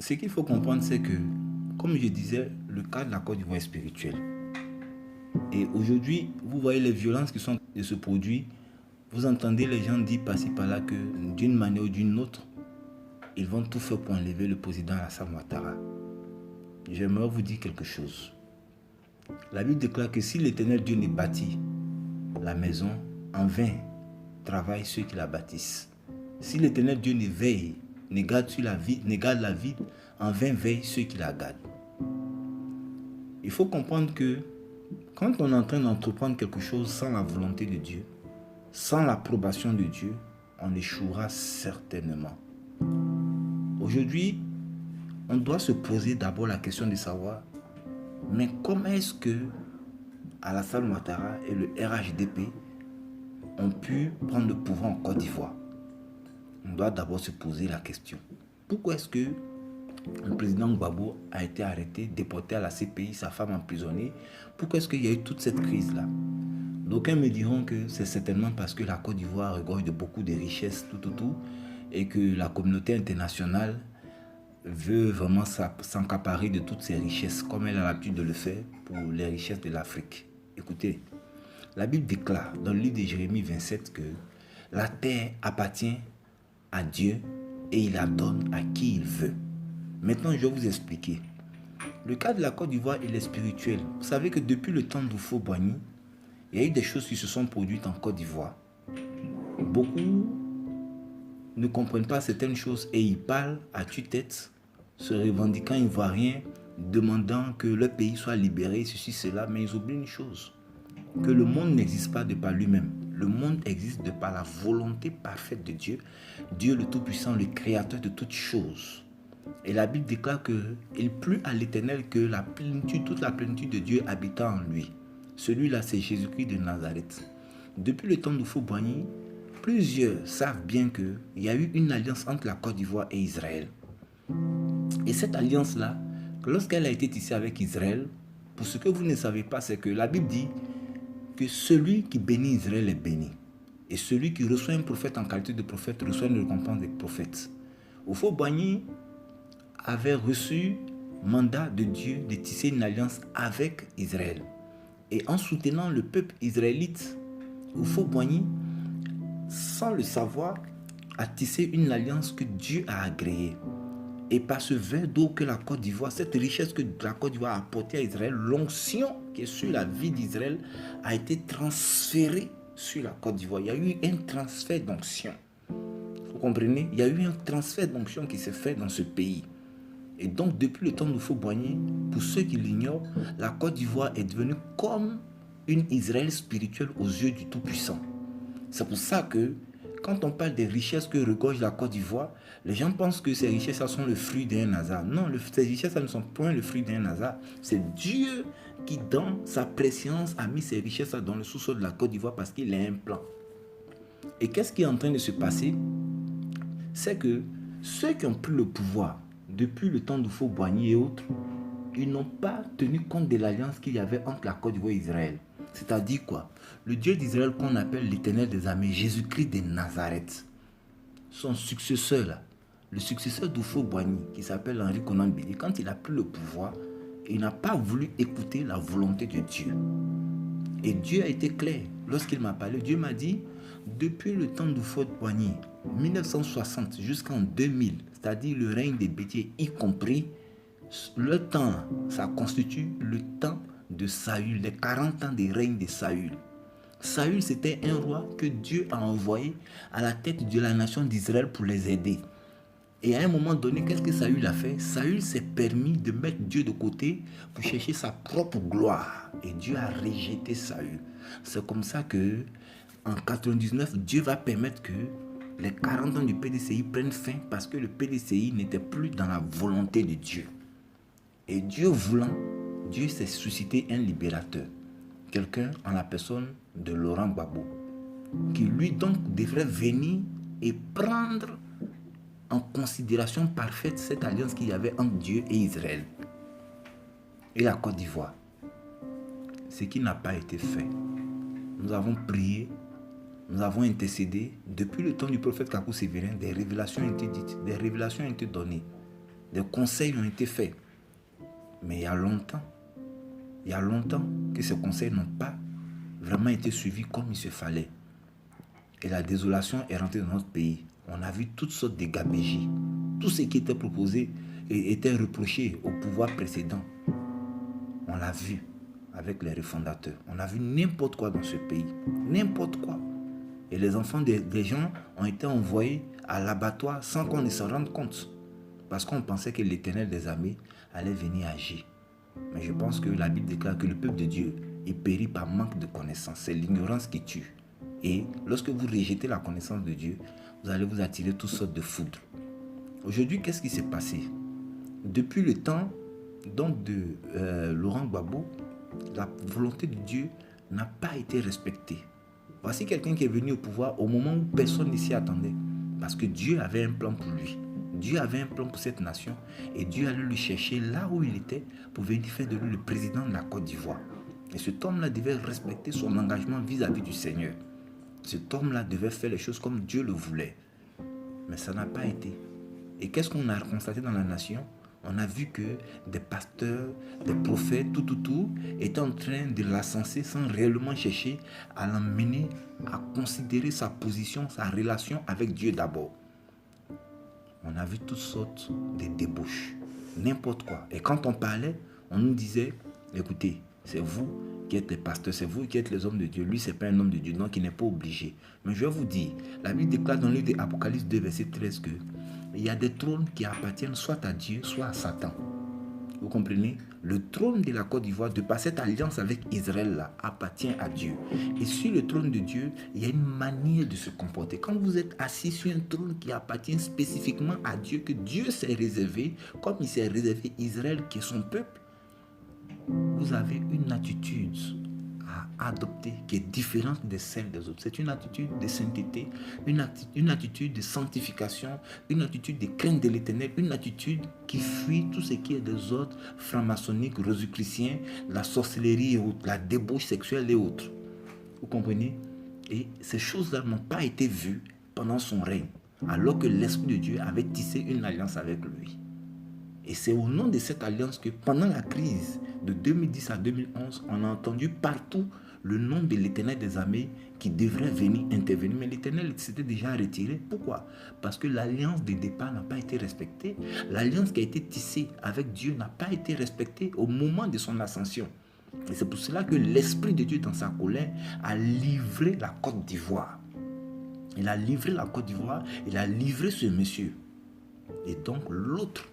ce qu'il faut comprendre, c'est que, comme je disais, le cas de la Côte d'Ivoire est spirituel. Et aujourd'hui, vous voyez les violences qui sont en train de se produire. Vous entendez les gens dire par-ci par-là que d'une manière ou d'une autre, ils vont tout faire pour enlever le président Alassane Ouattara. J'aimerais vous dire quelque chose. La Bible déclare que si l'Éternel Dieu ne bâtit la maison, en vain travaillent ceux qui la bâtissent. Si l'Éternel Dieu ne veille, ne garde la vie, en vain veillent ceux qui la gardent. Il faut comprendre que quand on est en train d'entreprendre quelque chose sans la volonté de Dieu, sans l'approbation de Dieu, on échouera certainement. Aujourd'hui, on doit se poser d'abord la question de savoir, mais comment est-ce que Alassane Ouattara et le RHDP ont pu prendre le pouvoir en Côte d'Ivoire? On doit d'abord se poser la question. Pourquoi est-ce que le président Gbagbo a été arrêté, déporté à la CPI, sa femme emprisonnée? Pourquoi est-ce qu'il y a eu toute cette crise-là? D'aucuns me diront que c'est certainement parce que la Côte d'Ivoire regorge de beaucoup de richesses, et que la communauté internationale veut vraiment s'accaparer de toutes ces richesses, comme elle a l'habitude de le faire pour les richesses de l'Afrique. Écoutez, la Bible déclare dans le livre de Jérémie 27 que la terre appartient à Dieu et il la donne à qui il veut. Maintenant, je vais vous expliquer. Le cas de la Côte d'Ivoire, il est spirituel. Vous savez que depuis le temps d'Houphouët-Boigny, il y a eu des choses qui se sont produites en Côte d'Ivoire. Beaucoup ne comprennent pas certaines choses et ils parlent à tue-tête, se revendiquant ivoiriens, demandant que leur pays soit libéré, ceci, cela, mais ils oublient une chose, que le monde n'existe pas de par lui-même. Le monde existe de par la volonté parfaite de Dieu, Dieu le Tout-Puissant, le Créateur de toutes choses. Et la Bible déclare qu'il plut à l'Éternel que la plénitude, toute la plénitude de Dieu habita en lui. Celui-là, c'est Jésus-Christ de Nazareth. Depuis le temps d'Houphouët-Boigny, plusieurs savent bien qu'il y a eu une alliance entre la Côte d'Ivoire et Israël. Et cette alliance-là, lorsqu'elle a été tissée avec Israël, pour ce que vous ne savez pas, c'est que la Bible dit que celui qui bénit Israël est béni. Et celui qui reçoit un prophète en qualité de prophète reçoit une récompense des prophètes. Houphouët-Boigny avait reçu mandat de Dieu de tisser une alliance avec Israël. Et en soutenant le peuple israélite, Houphouët-Boigny, sans le savoir, a tissé une alliance que Dieu a agréée. Et par ce verre d'eau que la Côte d'Ivoire, cette richesse que la Côte d'Ivoire a apportée à Israël, l'onction qui est sur la vie d'Israël a été transférée sur la Côte d'Ivoire. Il y a eu un transfert d'onction. Vous comprenez? Il y a eu un transfert d'onction qui s'est fait dans ce pays. Et donc, depuis le temps d'Houphouët-Boigny, pour ceux qui l'ignorent, la Côte d'Ivoire est devenue comme une Israël spirituelle aux yeux du Tout-Puissant. C'est pour ça que, quand on parle des richesses que regorge la Côte d'Ivoire, les gens pensent que ces richesses sont le fruit d'un hasard. Non, ces richesses ne sont point le fruit d'un hasard. C'est Dieu qui, dans sa préscience, a mis ces richesses dans le sous-sol de la Côte d'Ivoire parce qu'il a un plan. Et qu'est-ce qui est en train de se passer? C'est que ceux qui ont pris le pouvoir depuis le temps d'Houphouët-Boigny et autres, ils n'ont pas tenu compte de l'alliance qu'il y avait entre la Côte d'Ivoire et Israël. C'est-à-dire quoi? Le Dieu d'Israël qu'on appelle l'Éternel des armées, Jésus-Christ de Nazareth, son successeur là, le successeur d'Houphouët-Boigny, qui s'appelle Henri Konan Bédié, quand il a pris le pouvoir, il n'a pas voulu écouter la volonté de Dieu. Et Dieu a été clair. Lorsqu'il m'a parlé, Dieu m'a dit, depuis le temps d'Houphouët-Boigny, 1960 jusqu'en 2000, c'est-à-dire le règne des Bédié y compris, le temps, ça constitue le temps de Saül, les 40 ans de règne de Saül. Saül, c'était un roi que Dieu a envoyé à la tête de la nation d'Israël pour les aider. Et à un moment donné, qu'est-ce que Saül a fait? Saül s'est permis de mettre Dieu de côté pour chercher sa propre gloire. Et Dieu a rejeté Saül. C'est comme ça que, en 99, Dieu va permettre que les 40 ans du PDCI prennent fin parce que le PDCI n'était plus dans la volonté de Dieu. Et Dieu voulant, Dieu s'est suscité un libérateur. Quelqu'un en la personne de Laurent Gbagbo, qui lui donc devrait venir et prendre en considération parfaite cette alliance qu'il y avait entre Dieu et Israël et la Côte d'Ivoire. Ce qui n'a pas été fait. Nous avons prié, nous avons intercédé. Depuis le temps du prophète Kakou Sévérin, des révélations ont été dites, des révélations ont été données. des conseils ont été faits. Mais il y a longtemps que ces conseils n'ont pas vraiment été suivis comme il se fallait. Et la désolation est rentrée dans notre pays. On a vu toutes sortes de gabégies. Tout ce qui était proposé et était reproché au pouvoir précédent. On l'a vu avec les refondateurs. On a vu n'importe quoi dans ce pays. N'importe quoi. Et les enfants des gens ont été envoyés à l'abattoir sans qu'on ne s'en rende compte. Parce qu'on pensait que l'Éternel des armées allait venir agir. Mais je pense que la Bible déclare que le peuple de Dieu est péri par manque de connaissance. C'est l'ignorance qui tue. Et lorsque vous rejetez la connaissance de Dieu, vous allez vous attirer toutes sortes de foudres. Aujourd'hui, qu'est-ce qui s'est passé? Depuis le temps donc de Laurent Gbagbo, la volonté de Dieu n'a pas été respectée. Voici quelqu'un qui est venu au pouvoir au moment où personne ne s'y attendait. Parce que Dieu avait un plan pour lui. Dieu avait un plan pour cette nation. Et Dieu allait le chercher là où il était pour venir faire de lui le président de la Côte d'Ivoire. Et cet homme-là devait respecter son engagement vis-à-vis du Seigneur. Cet homme-là devait faire les choses comme Dieu le voulait. Mais ça n'a pas été. Et qu'est-ce qu'on a constaté dans la nation? On a vu que des pasteurs, des prophètes, tout étaient en train de l'ascenser sans réellement chercher à l'emmener à considérer sa position, sa relation avec Dieu d'abord. On a vu toutes sortes de débauches, n'importe quoi. Et quand on parlait, on nous disait, écoutez, c'est vous qui êtes les pasteurs, c'est vous qui êtes les hommes de Dieu. Lui, ce n'est pas un homme de Dieu, donc il n'est pas obligé. Mais je vais vous dire, la Bible déclare dans le livre d'Apocalypse 2, verset 13 que il y a des trônes qui appartiennent soit à Dieu, soit à Satan. Vous comprenez? Le trône de la Côte d'Ivoire, de par cette alliance avec Israël là, appartient à Dieu. Et sur le trône de Dieu, il y a une manière de se comporter. Quand vous êtes assis sur un trône qui appartient spécifiquement à Dieu, que Dieu s'est réservé, comme il s'est réservé Israël qui est son peuple, vous avez une attitude à adopter qui est différente de celle des autres. C'est une attitude de sainteté, une attitude de sanctification, une attitude de crainte de l'Éternel, une attitude qui fuit tout ce qui est des ordres franc-maçonniques, rosicruciens, la sorcellerie et autres, la débauche sexuelle et autres. Vous comprenez? Et ces choses-là n'ont pas été vues pendant son règne, alors que l'Esprit de Dieu avait tissé une alliance avec lui. Et c'est au nom de cette alliance que pendant la crise de 2010 à 2011, on a entendu partout le nom de l'Éternel des armées qui devrait venir intervenir. Mais l'Éternel s'était déjà retiré. Pourquoi? Parce que l'alliance de départ n'a pas été respectée. L'alliance qui a été tissée avec Dieu n'a pas été respectée au moment de son ascension. Et c'est pour cela que l'Esprit de Dieu, dans sa colère, a livré la Côte d'Ivoire. Il a livré la Côte d'Ivoire, il a livré ce monsieur. Et donc l'autre,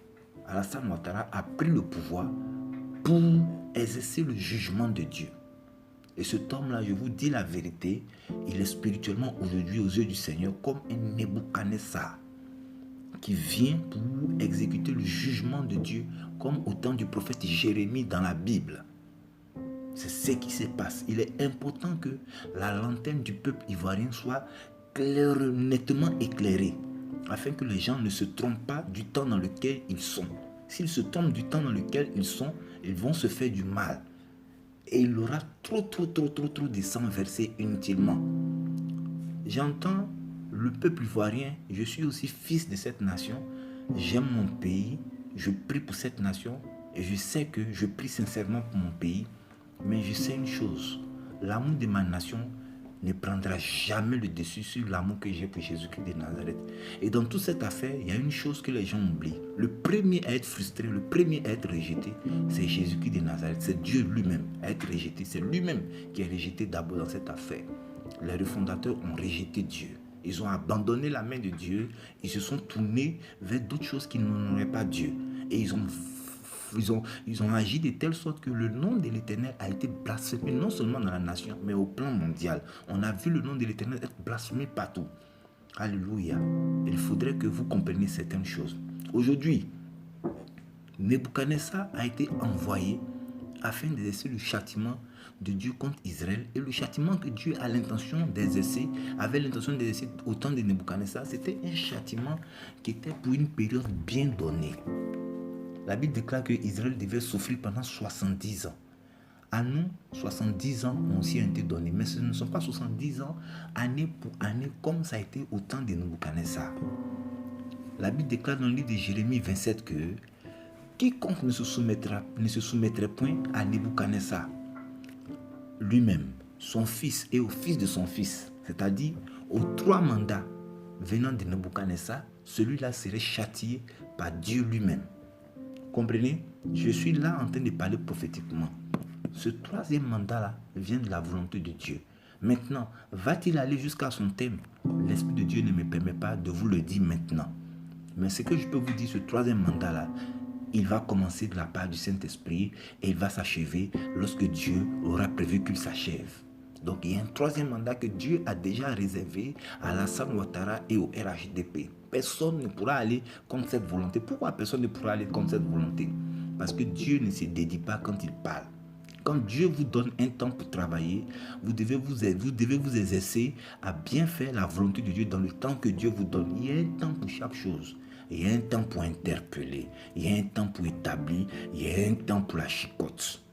Alassane Ouattara, a pris le pouvoir pour exercer le jugement de Dieu. Et cet homme-là, je vous dis la vérité, il est spirituellement aujourd'hui aux yeux du Seigneur comme un Nebuchadnezzar qui vient pour exécuter le jugement de Dieu comme au temps du prophète Jérémie dans la Bible. C'est ce qui se passe. Il est important que la lanterne du peuple ivoirien soit nettement éclairée, afin que les gens ne se trompent pas du temps dans lequel ils sont. S'ils se trompent du temps dans lequel ils sont, ils vont se faire du mal. Et il y aura trop de sang versé inutilement. J'entends le peuple ivoirien, je suis aussi fils de cette nation, j'aime mon pays, je prie pour cette nation, et je sais que je prie sincèrement pour mon pays, mais je sais une chose, l'amour de ma nation ne prendra jamais le dessus sur l'amour que j'ai pour Jésus-Christ de Nazareth. Et dans toute cette affaire, il y a une chose que les gens oublient. Le premier à être frustré, le premier à être rejeté, c'est Jésus-Christ de Nazareth. C'est Dieu lui-même à être rejeté. C'est lui-même qui est rejeté d'abord dans cette affaire. Les refondateurs ont rejeté Dieu. Ils ont abandonné la main de Dieu. Ils se sont tournés vers d'autres choses qui n'honoraient pas Dieu. Et ils ont agi de telle sorte que le nom de l'Éternel a été blasphémé non seulement dans la nation, mais au plan mondial. On a vu le nom de l'Éternel être blasphémé partout. Alléluia. Il faudrait que vous compreniez certaines choses. Aujourd'hui, Nebuchadnezzar a été envoyé afin d'exercer le châtiment de Dieu contre Israël. Et le châtiment que Dieu a l'intention d'exercer, avait l'intention d'exercer au temps de Nebuchadnezzar, c'était un châtiment qui était pour une période bien donnée. La Bible déclare que Israël devait souffrir pendant 70 ans. À nous, 70 ans ont aussi été donnés. Mais ce ne sont pas 70 ans, année pour année, comme ça a été au temps de Nebuchadnezzar. La Bible déclare dans le livre de Jérémie 27 que quiconque ne se soumettrait point à Nebuchadnezzar lui-même, son fils et au fils de son fils, c'est-à-dire aux 3 mandats venant de Nebuchadnezzar, celui-là serait châtié par Dieu lui-même. Comprenez? Je suis là en train de parler prophétiquement. Ce 3e mandat-là vient de la volonté de Dieu. Maintenant, va-t-il aller jusqu'à son thème? L'Esprit de Dieu ne me permet pas de vous le dire maintenant. Mais ce que je peux vous dire, ce 3e mandat-là, il va commencer de la part du Saint-Esprit et il va s'achever lorsque Dieu aura prévu qu'il s'achève. Donc il y a un 3e mandat que Dieu a déjà réservé à Alassane Ouattara et au RHDP. Personne ne pourra aller contre cette volonté. Pourquoi personne ne pourra aller contre cette volonté? Parce que Dieu ne se dédie pas quand il parle. Quand Dieu vous donne un temps pour travailler, vous devez vous exercer à bien faire la volonté de Dieu dans le temps que Dieu vous donne. Il y a un temps pour chaque chose. Il y a un temps pour interpeller. Il y a un temps pour établir. Il y a un temps pour la chicotte.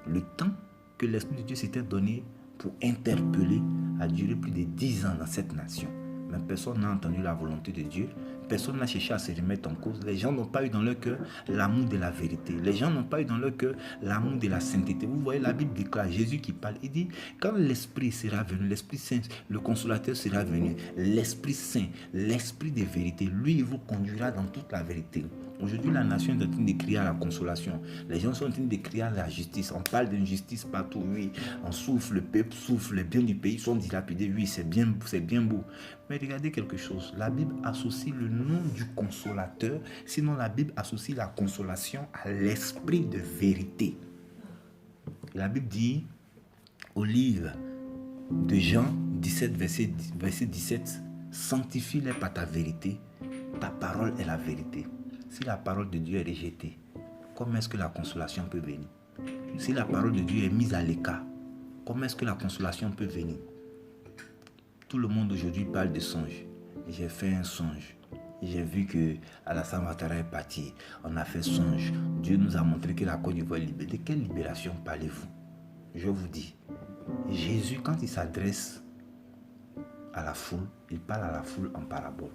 Le temps que l'Esprit de Dieu s'était donné pour interpeller a duré plus de 10 ans dans cette nation. Mais personne n'a entendu la volonté de Dieu. Personne n'a cherché à se remettre en cause. Les gens n'ont pas eu dans leur cœur l'amour de la vérité. Les gens n'ont pas eu dans leur cœur l'amour de la sainteté. Vous voyez, la Bible déclare, Jésus qui parle, il dit, quand l'Esprit sera venu, l'Esprit Saint, le Consolateur sera venu, l'Esprit Saint, l'Esprit de vérité, lui, il vous conduira dans toute la vérité. Aujourd'hui, la nation est en train de crier à la consolation. Les gens sont en train de crier à la justice. On parle d'injustice partout, oui. On souffre, le peuple souffre, les biens du pays sont dilapidés, oui, c'est bien beau. Mais regardez quelque chose. La Bible associe le nom du consolateur, sinon la Bible associe la consolation à l'esprit de vérité. La Bible dit au livre de Jean 17, verset 17, sanctifie-les par ta vérité, ta parole est la vérité. Si la parole de Dieu est rejetée, comment est-ce que la consolation peut venir? Si la parole de Dieu est mise à l'écart, comment est-ce que la consolation peut venir? Tout le monde aujourd'hui parle de songe. J'ai fait un songe. J'ai vu que Alassane Ouattara est parti. On a fait songe. Dieu nous a montré que la Côte d'Ivoire est libérée. De quelle libération parlez-vous? Je vous dis, Jésus, quand il s'adresse à la foule, il parle à la foule en parabole.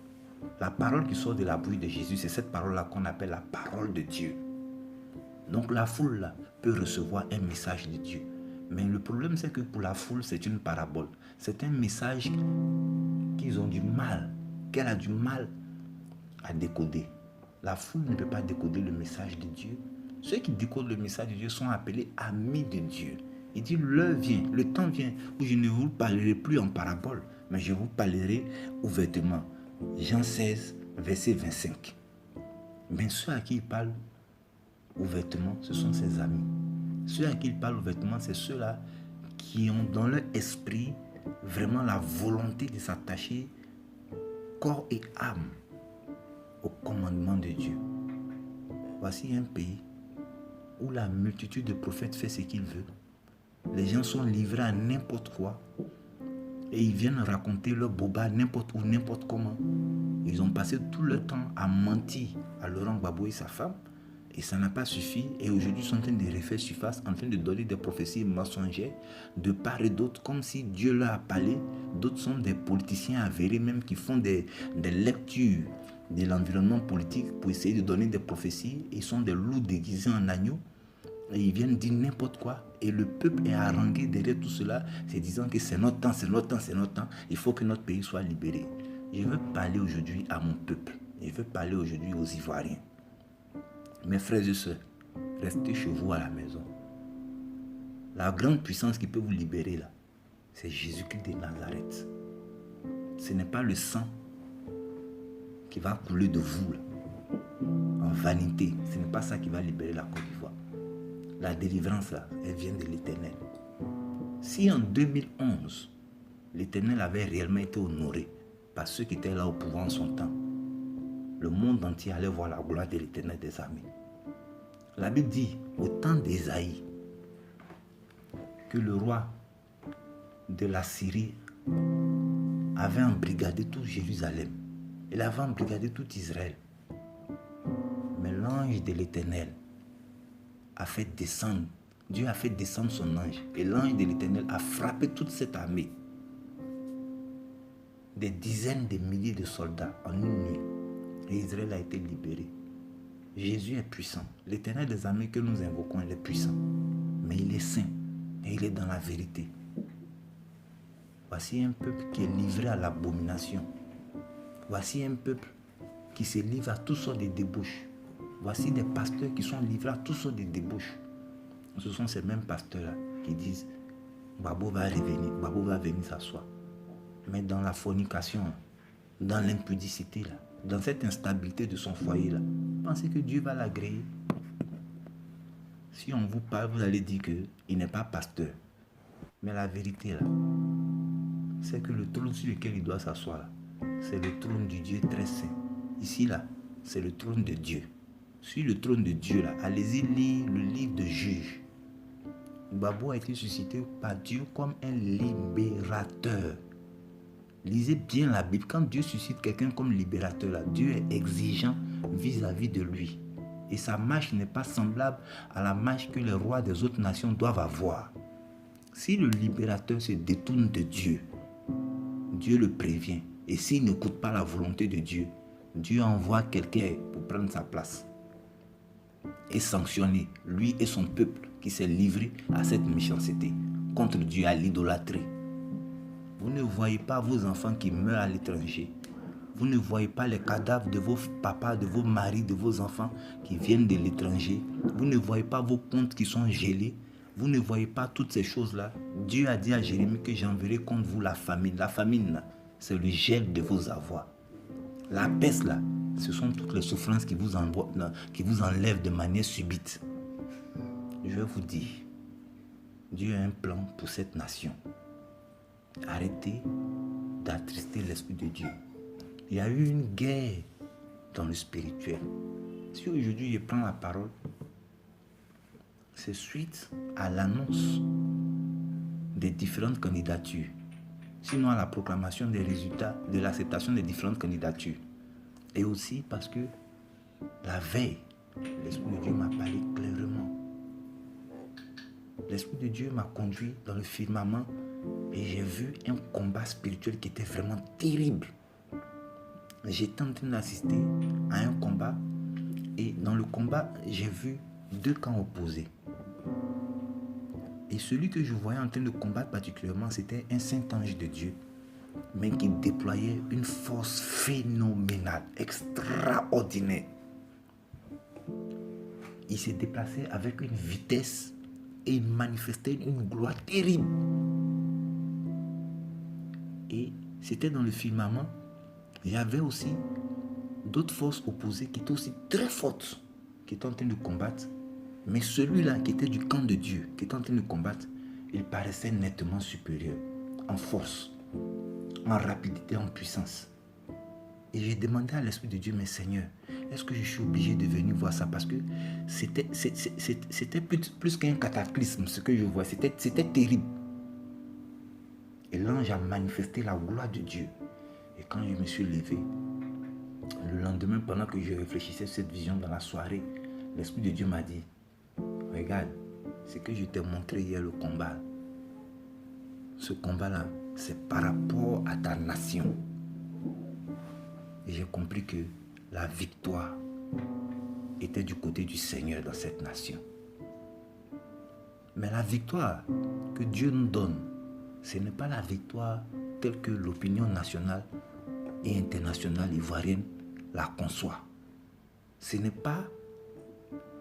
La parole qui sort de la bouche de Jésus, c'est cette parole-là qu'on appelle la parole de Dieu. Donc la foule là, peut recevoir un message de Dieu. Mais le problème, c'est que pour la foule, c'est une parabole. C'est un message qu'ils ont du mal, qu'elle a du mal à décoder. La foule ne peut pas décoder le message de Dieu. Ceux qui décodent le message de Dieu sont appelés amis de Dieu. Il dit, l'heure vient, le temps vient où je ne vous parlerai plus en parabole, mais je vous parlerai ouvertement. Jean 16, verset 25. Mais ceux à qui il parle ouvertement, ce sont ses amis. Ceux à qui il parle ouvertement, c'est ceux-là qui ont dans leur esprit vraiment la volonté de s'attacher corps et âme au commandement de Dieu. Voici un pays où la multitude de prophètes fait ce qu'il veut. Les gens sont livrés à n'importe quoi et ils viennent raconter leur boba n'importe où, n'importe comment. Ils ont passé tout le temps à mentir à Laurent Gbagbo et sa femme et ça n'a pas suffi. Et aujourd'hui, ils sont en train de refaire surface, en train de donner des prophéties mensongères de part et d'autre, comme si Dieu leur a parlé. D'autres sont des politiciens avérés même qui font des lectures de l'environnement politique pour essayer de donner des prophéties. Ils sont des loups déguisés en agneaux et ils viennent dire n'importe quoi. Et le peuple est harangué derrière tout cela, se disant que c'est notre temps, c'est notre temps, c'est notre temps. Il faut que notre pays soit libéré. Je veux parler aujourd'hui à mon peuple. Je veux parler aujourd'hui aux Ivoiriens. Mes frères et sœurs, restez chez vous à la maison. La grande puissance qui peut vous libérer là, c'est Jésus-Christ de Nazareth. Ce n'est pas le sang qui va couler de vous là, en vanité. Ce n'est pas ça qui va libérer la Côte d'Ivoire. La délivrance là, elle vient de l'Éternel. Si en 2011, l'Éternel avait réellement été honoré par ceux qui étaient là au pouvoir en son temps, le monde entier allait voir la gloire de l'Éternel des armées. La Bible dit, au temps d'Ésaïe, que le roi de la Syrie avait embrigadé tout Jérusalem. Il avait embrigadé tout Israël. Mais l'ange de l'Éternel a fait descendre, Dieu a fait descendre son ange. Et l'ange de l'Éternel a frappé toute cette armée. Des dizaines de milliers de soldats en une nuit. Et Israël a été libéré. Jésus est puissant. L'Éternel des armées que nous invoquons, il est puissant. Mais il est saint et il est dans la vérité. Voici un peuple qui est livré à l'abomination. Voici un peuple qui se livre à toutes sortes de débauches. Voici des pasteurs qui sont livrés à toutes sortes de débauches. Ce sont ces mêmes pasteurs-là qui disent Babo va revenir, Babo va venir s'asseoir. Mais dans la fornication, dans l'impudicité, là, dans cette instabilité de son foyer, là, pensez que Dieu va l'agréer. Si on vous parle, vous allez dire qu'il n'est pas pasteur. Mais la vérité, là, c'est que le trône sur lequel il doit s'asseoir, là, c'est le trône du Dieu très saint. Ici, là, c'est le trône de Dieu. Sur le trône de Dieu, là, allez-y lire le livre de Juges. Babo a été suscité par Dieu comme un libérateur. Lisez bien la Bible. Quand Dieu suscite quelqu'un comme libérateur, là, Dieu est exigeant vis-à-vis de lui. Et sa marche n'est pas semblable à la marche que les rois des autres nations doivent avoir. Si le libérateur se détourne de Dieu, Dieu le prévient. Et s'il n'écoute pas la volonté de Dieu, Dieu envoie quelqu'un pour prendre sa place et sanctionner lui et son peuple qui s'est livré à cette méchanceté contre Dieu, à l'idolâtrie. Vous ne voyez pas vos enfants qui meurent à l'étranger. Vous ne voyez pas les cadavres de vos papas, de vos maris, de vos enfants qui viennent de l'étranger. Vous ne voyez pas vos comptes qui sont gelés. Vous ne voyez pas toutes ces choses-là. Dieu a dit à Jérémie que j'enverrai contre vous la famine. La famine, c'est le gel de vos avoirs. La peste, là, ce sont toutes les souffrances qui vous enlèvent de manière subite. Je vais vous dire, Dieu a un plan pour cette nation. Arrêtez d'attrister l'Esprit de Dieu. Il y a eu une guerre dans le spirituel. Si aujourd'hui je prends la parole, c'est suite à l'annonce des différentes candidatures. Sinon à la proclamation des résultats de l'acceptation des différentes candidatures. Et aussi parce que la veille, l'Esprit de Dieu m'a parlé clairement. L'Esprit de Dieu m'a conduit dans le firmament et j'ai vu un combat spirituel qui était vraiment terrible. J'étais en train d'assister à un combat et dans le combat, j'ai vu deux camps opposés. Et celui que je voyais en train de combattre particulièrement, c'était un saint ange de Dieu, mais qui déployait une force phénoménale, extraordinaire. Il se déplaçait avec une vitesse et il manifestait une gloire terrible. Et c'était dans le firmament. Il y avait aussi d'autres forces opposées qui étaient aussi très fortes, qui étaient en train de combattre. Mais celui-là qui était du camp de Dieu, qui était en train de combattre, il paraissait nettement supérieur, en force, en rapidité, en puissance. Et j'ai demandé à l'Esprit de Dieu, mais Seigneur, est-ce que je suis obligé de venir voir ça? Parce que c'était plus qu'un cataclysme, ce que je vois. C'était terrible. Et l'ange a manifesté la gloire de Dieu. Et quand je me suis levé, le lendemain, pendant que je réfléchissais sur cette vision dans la soirée, l'Esprit de Dieu m'a dit, regarde, ce que je t'ai montré hier, le combat. Ce combat-là, c'est par rapport à ta nation. Et j'ai compris que la victoire était du côté du Seigneur dans cette nation. Mais la victoire que Dieu nous donne, ce n'est pas la victoire telle que l'opinion nationale et internationale ivoirienne la conçoit. Ce n'est pas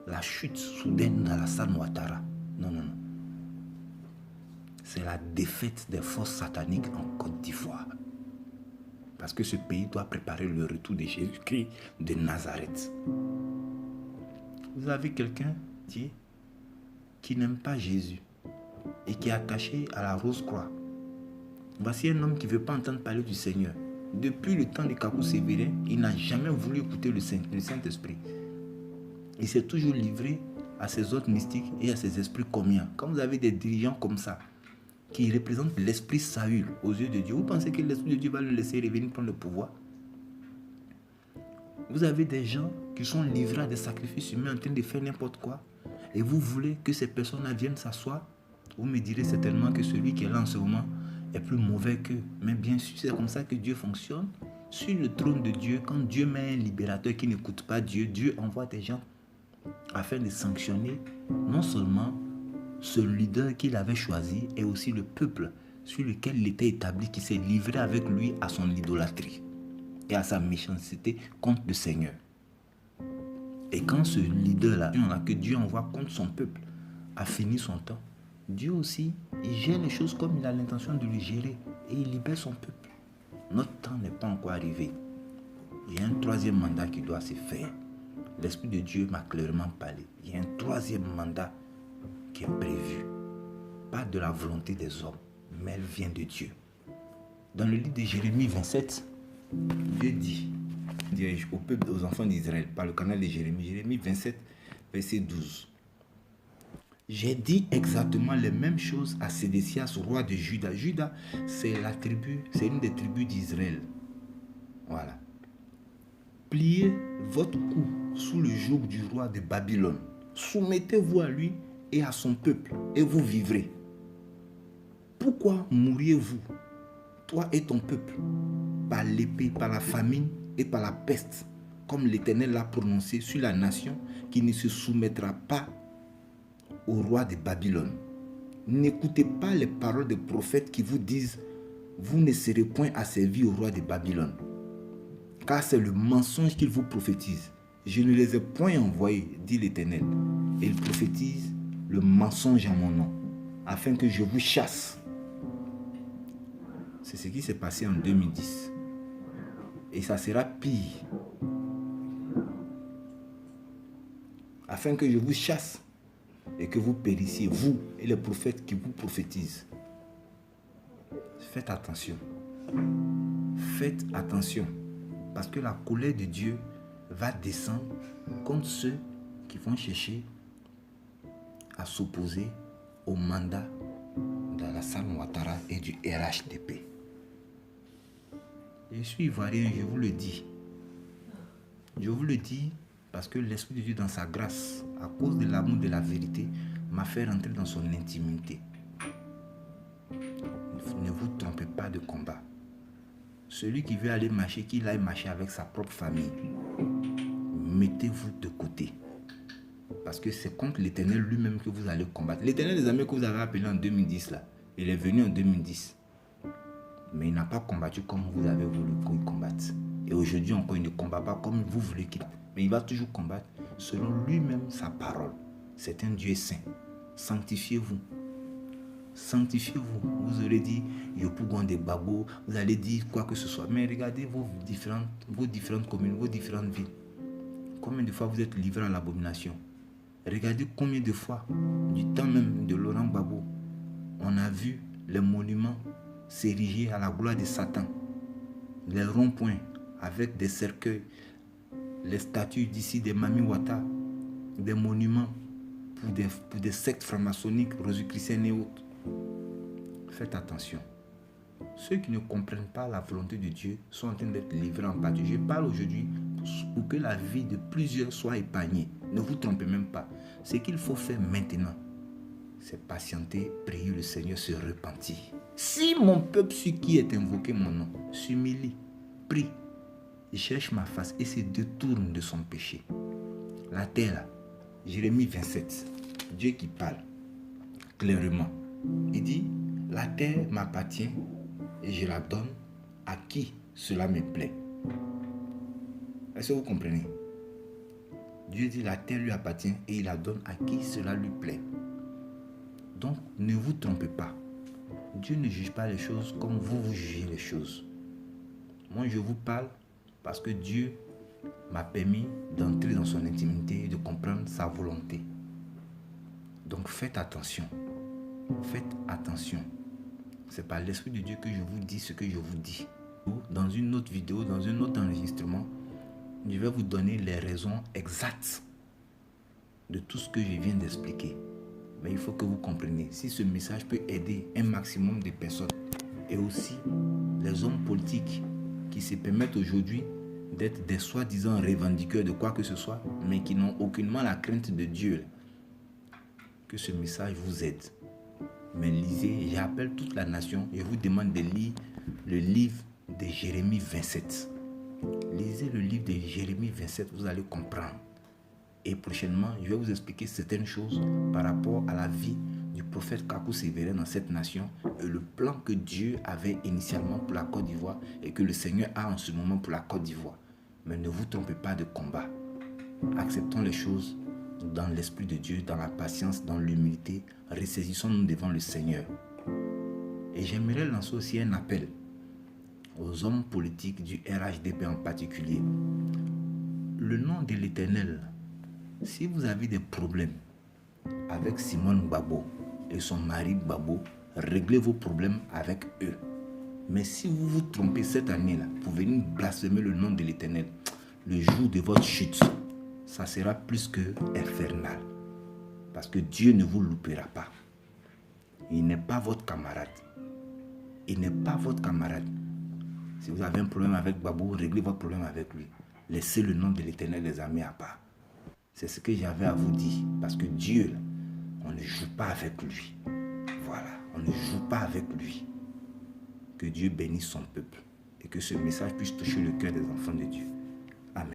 la chute soudaine d'Alassane Ouattara. Non, non, non. C'est la défaite des forces sataniques en Côte d'Ivoire. Parce que ce pays doit préparer le retour de Jésus-Christ de Nazareth. Vous avez quelqu'un qui n'aime pas Jésus et qui est attaché à la rose-croix. Voici un homme qui ne veut pas entendre parler du Seigneur. Depuis le temps de Kakou Sévérin, il n'a jamais voulu écouter le Saint-Esprit. Il s'est toujours livré à ses autres mystiques et à ses esprits communs. Quand vous avez des dirigeants comme ça, qui représentent l'esprit Saül aux yeux de Dieu, vous pensez que l'Esprit de Dieu va le laisser revenir prendre le pouvoir? Vous avez des gens qui sont livrés à des sacrifices humains en train de faire n'importe quoi. Et vous voulez que ces personnes-là viennent s'asseoir? Vous me direz certainement que celui qui est là en ce moment est plus mauvais qu'eux. Mais bien sûr, c'est comme ça que Dieu fonctionne. Sur le trône de Dieu, quand Dieu met un libérateur qui n'écoute pas Dieu, Dieu envoie des gens afin de sanctionner non seulement ce leader qu'il avait choisi, et aussi le peuple sur lequel il était établi, qui s'est livré avec lui à son idolâtrie et à sa méchanceté contre le Seigneur. Et quand ce leader-là, que Dieu envoie contre son peuple, a fini son temps, Dieu aussi, il gère les choses comme il a l'intention de les gérer et il libère son peuple. Notre temps n'est pas encore arrivé. Il y a un troisième mandat qui doit se faire. L'Esprit de Dieu m'a clairement parlé. Il y a un troisième mandat qui est prévu. Pas de la volonté des hommes, mais elle vient de Dieu. Dans le livre de Jérémie 27, Dieu dit au peuple, aux enfants d'Israël, par le canal de Jérémie, Jérémie 27, verset 12. J'ai dit exactement les mêmes choses à Sédécias, roi de Juda. Juda, c'est une des tribus d'Israël. Voilà. Pliez votre cou sous le joug du roi de Babylone. Soumettez-vous à lui et à son peuple, et vous vivrez. Pourquoi mourriez-vous, toi et ton peuple, par l'épée, par la famine et par la peste, comme l'Éternel l'a prononcé sur la nation qui ne se soumettra pas au roi de Babylone? N'écoutez pas les paroles des prophètes qui vous disent: vous ne serez point asservis au roi de Babylone. Car c'est le mensonge qu'ils vous prophétisent. Je ne les ai point envoyés, dit l'Éternel. Et ils prophétisent le mensonge en mon nom, afin que je vous chasse. C'est ce qui s'est passé en 2010. Et ça sera pire. Afin que je vous chasse et que vous périssiez, vous et les prophètes qui vous prophétisent. Faites attention. Faites attention. Parce que la colère de Dieu va descendre contre ceux qui vont chercher à s'opposer au mandat d'Alassane Ouattara et du RHDP. Je suis ivoirien, je vous le dis. Je vous le dis parce que l'Esprit de Dieu, dans sa grâce, à cause de l'amour de la vérité, m'a fait rentrer dans son intimité. Ne vous trompez pas de combat. Celui qui veut aller marcher, qu'il aille marcher avec sa propre famille. Mettez-vous de côté. Parce que c'est contre l'Éternel lui-même que vous allez combattre. L'Éternel des armées que vous avez appelé en 2010, là, il est venu en 2010. Mais il n'a pas combattu comme vous avez voulu qu'il combatte. Et aujourd'hui encore, il ne combat pas comme vous voulez qu'il combatte. Mais il va toujours combattre selon lui-même sa parole. C'est un Dieu saint. Sanctifiez-vous. Sanctifiez-vous. Vous aurez dit Yopougon des Babo, vous allez dire quoi que ce soit. Mais regardez vos différentes communes, vos différentes villes. Combien de fois vous êtes livrés à l'abomination? Regardez combien de fois, du temps même de Laurent Gbagbo, on a vu les monuments s'ériger à la gloire de Satan. Les ronds-points avec des cercueils, les statues d'ici des Mami Wata, des monuments pour des sectes franc-maçonniques, rosicruciennes et autres. Faites attention. Ceux qui ne comprennent pas la volonté de Dieu sont en train d'être livrés en pâture. Je parle aujourd'hui pour que la vie de plusieurs soit épargnée. Ne vous trompez même pas. Ce qu'il faut faire maintenant, c'est patienter, prier le Seigneur, se repentir. Si mon peuple, celui qui est invoqué mon nom, s'humilie, prie, il cherche ma face et se détourne de son péché. La terre, là, Jérémie 27, Dieu qui parle clairement. Il dit, la terre m'appartient et je la donne à qui cela me plaît. Est-ce que vous comprenez? Dieu dit, la terre lui appartient et il la donne à qui cela lui plaît. Donc, ne vous trompez pas. Dieu ne juge pas les choses comme vous jugez les choses. Moi, je vous parle parce que Dieu m'a permis d'entrer dans son intimité et de comprendre sa volonté. Donc, faites attention. Faites attention. C'est par l'Esprit de Dieu que je vous dis ce que je vous dis. Dans une autre vidéo, dans un autre enregistrement, je vais vous donner les raisons exactes de tout ce que je viens d'expliquer. Mais il faut que vous compreniez, si ce message peut aider un maximum de personnes et aussi les hommes politiques qui se permettent aujourd'hui d'être des soi-disant revendiqueurs de quoi que ce soit, mais qui n'ont aucunement la crainte de Dieu, que ce message vous aide. Mais lisez, j'appelle toute la nation, je vous demande de lire le livre de Jérémie 27. Lisez le livre de Jérémie 27, vous allez comprendre. Et prochainement, je vais vous expliquer certaines choses par rapport à la vie du prophète Kakou Sévérin dans cette nation et le plan que Dieu avait initialement pour la Côte d'Ivoire et que le Seigneur a en ce moment pour la Côte d'Ivoire. Mais ne vous trompez pas de combat. Acceptons les choses dans l'esprit de Dieu, dans la patience, dans l'humilité. Ressaisissons-nous devant le Seigneur. Et j'aimerais lancer aussi un appel aux hommes politiques du RHDP en particulier. Le nom de l'Éternel, si vous avez des problèmes avec Simone Gbagbo et son mari Gbagbo, réglez vos problèmes avec eux. Mais si vous vous trompez cette année-là pour venir blasphémer le nom de l'Éternel, le jour de votre chute, ça sera plus que infernal. Parce que Dieu ne vous loupera pas. Il n'est pas votre camarade. Il n'est pas votre camarade. Si vous avez un problème avec Gbagbo, réglez votre problème avec lui. Laissez le nom de l'Éternel des armées à part. C'est ce que j'avais à vous dire. Parce que Dieu, là, on ne joue pas avec lui. Voilà, on ne joue pas avec lui. Que Dieu bénisse son peuple. Et que ce message puisse toucher le cœur des enfants de Dieu.